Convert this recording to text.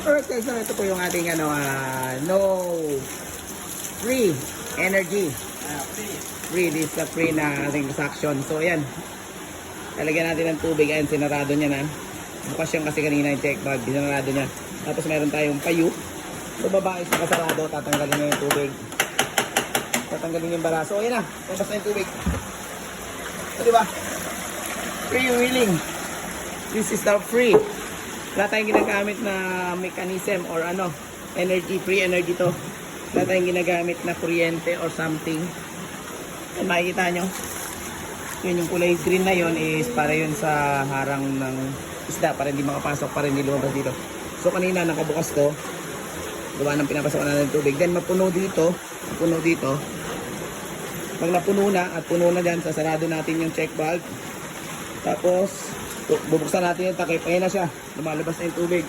Alright guys, so ito po yung ating no free energy. Free, this is a free na ating suction. So ayan, lalagyan natin ng tubig. Ayan, sinarado niya na. Bukas yung kasi kanina yung check valve, sinarado niya. Tapos meron tayong payo. So baba is nakasarado, tatanggalin niya yung tubig. Tatanggalin yung baraso. So ayan na, labas na yung tubig. So diba? Free wheeling. This is the free. Wala tayong ginagamit na mechanism or energy, free energy to. Wala tayong ginagamit na kuryente or something. And makikita nyo, yun yung kulay green na yun is para yun sa harang ng isda, para hindi makapasok, para hindi lumabas dito. So kanina nakabukas to, gawa ng pinapasok natin ng tubig. Then mapuno dito. Pag napuno na at puno na dyan, sasarado natin yung check valve. Tapos bubuksan natin yung takip. Ayan na siya, lumalabas na yung tubig.